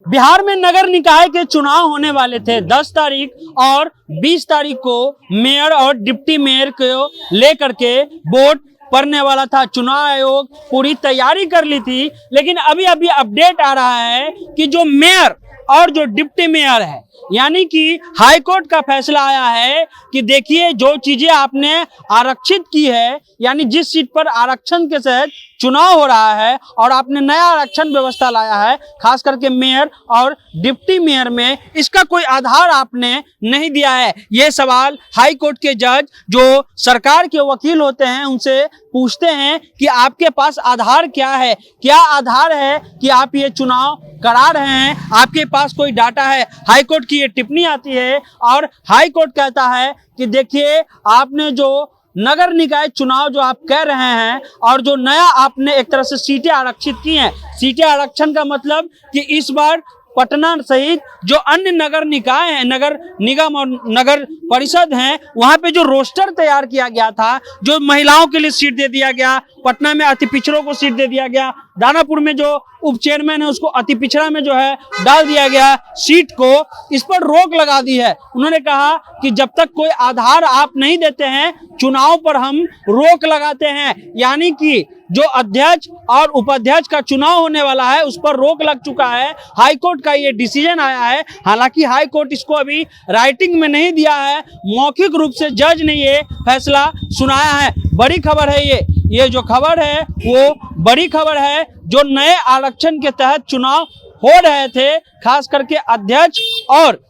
बिहार में नगर निकाय के चुनाव होने वाले थे 10 तारीख और 20 तारीख को मेयर और डिप्टी मेयर को लेकर के वोट पड़ने वाला था। चुनाव आयोग पूरी तैयारी कर ली थी, लेकिन अभी अभी अपडेट आ रहा है कि जो मेयर और जो डिप्टी मेयर है, यानी कि हाई कोर्ट का फैसला आया है कि देखिए जो चीजें आपने आरक्षित की है, यानी जिस सीट पर आरक्षण के तहत चुनाव हो रहा है और आपने नया आरक्षण व्यवस्था लाया है, खास करके मेयर और डिप्टी मेयर में, इसका कोई आधार आपने नहीं दिया है। ये सवाल हाई कोर्ट के जज जो सरकार के वकील होते हैं उनसे पूछते हैं कि आपके पास आधार क्या है, क्या आधार है कि आप ये चुनाव करा रहे हैं, आपके पास कोई डाटा है। हाई कोर्ट की ये टिप्पणी आती है और हाई कोर्ट कहता है कि देखिए आपने जो नगर निकाय चुनाव जो आप कह रहे हैं और जो नया आपने एक तरह से सीटें आरक्षित की हैं, सीटें आरक्षण का मतलब कि इस बार पटना सहित जो अन्य नगर निकाय हैं, नगर निगम और नगर परिषद हैं, वहां पे जो रोस्टर तैयार किया गया था, जो महिलाओं के लिए सीट दे दिया गया, पटना में अति पिछड़ों को सीट दे दिया गया, दानापुर में जो उप चेयरमैन है उसको अति पिछड़ा में जो है डाल दिया गया सीट को, इस पर रोक लगा दी है। उन्होंने कहा कि जब तक कोई आधार आप नहीं देते हैं चुनाव पर हम रोक लगाते हैं, यानी कि जो अध्यक्ष और उपाध्यक्ष का चुनाव होने वाला है उस पर रोक लग चुका है। हाई कोर्ट का ये डिसीजन आया है। हालांकि हाई कोर्ट इसको अभी राइटिंग में नहीं दिया है, मौखिक रूप से जज ने ये फैसला सुनाया है। बड़ी खबर है ये जो खबर है वो बड़ी खबर है। जो नए आरक्षण के तहत चुनाव हो रहे थे, खास करके अध्यक्ष और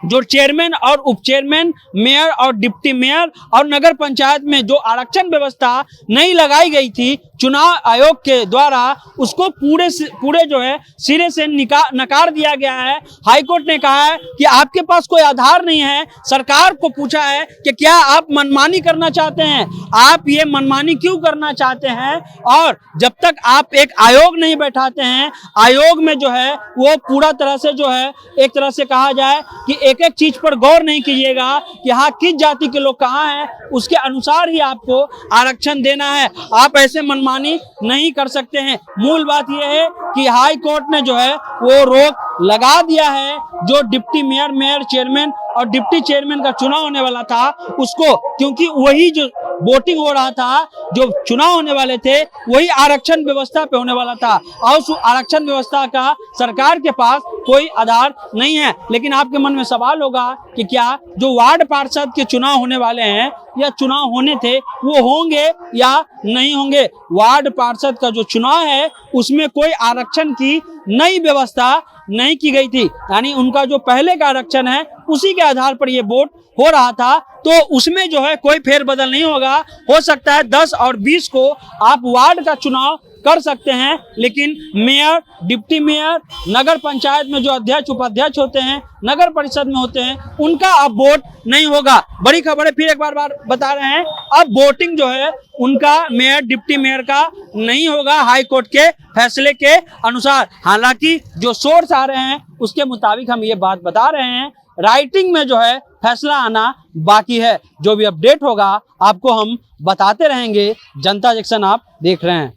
जो चेयरमैन और उप चेयरमैन, मेयर और डिप्टी मेयर और नगर पंचायत में जो आरक्षण व्यवस्था नहीं लगाई गई थी चुनाव आयोग के द्वारा, उसको पूरे जो है सिरे से नकार दिया गया है। हाई कोर्ट ने कहा है कि आपके पास कोई आधार नहीं है। सरकार को पूछा है कि क्या आप मनमानी करना चाहते हैं, आप ये मनमानी क्यों करना चाहते हैं, और जब तक आप एक आयोग नहीं बैठाते हैं, आयोग में जो है वो पूरा तरह से जो है एक तरह से कहा जाए कि एक एक चीज पर गौर नहीं कीजिएगा कि हाँ किस जाति के लोग कहाँ हैं, उसके अनुसार ही आपको आरक्षण देना है। आप ऐसे मनमानी नहीं कर सकते हैं। मूल बात यह है कि हाई कोर्ट ने जो है वो रोक लगा दिया है। जो डिप्टी मेयर, मेयर, चेयरमैन और डिप्टी चेयरमैन का चुनाव होने वाला था उसको, क्योंकि वही जो वोटिंग हो रहा था, जो चुनाव होने वाले थे वही आरक्षण व्यवस्था पे होने वाला था और उस आरक्षण व्यवस्था का सरकार के पास कोई आधार नहीं है। लेकिन आपके मन में सवाल होगा कि क्या जो वार्ड पार्षद के चुनाव होने वाले हैं या चुनाव होने थे वो होंगे या नहीं होंगे। वार्ड पार्षद का जो चुनाव है उसमें कोई आरक्षण की नई व्यवस्था नहीं की गई थी, यानी उनका जो पहले का आरक्षण है उसी के आधार पर ये वोट हो रहा था, तो उसमें जो है कोई फेरबदल नहीं होगा। हो सकता है 10 और 20 को आप वार्ड का चुनाव कर सकते हैं, लेकिन मेयर, डिप्टी मेयर, नगर पंचायत में जो अध्यक्ष उपाध्यक्ष होते हैं, नगर परिषद में होते हैं, उनका अब वोट नहीं होगा। बड़ी खबर है, फिर एक बार बता रहे हैं, अब वोटिंग जो है उनका मेयर डिप्टी मेयर का नहीं होगा हाई कोर्ट के फैसले के अनुसार। हालांकि जो सोर्स आ रहे हैं उसके मुताबिक हम ये बात बता रहे हैं, राइटिंग में जो है फैसला आना बाकी है। जो भी अपडेट होगा आपको हम बताते रहेंगे। जनता जंक्शन आप देख रहे हैं।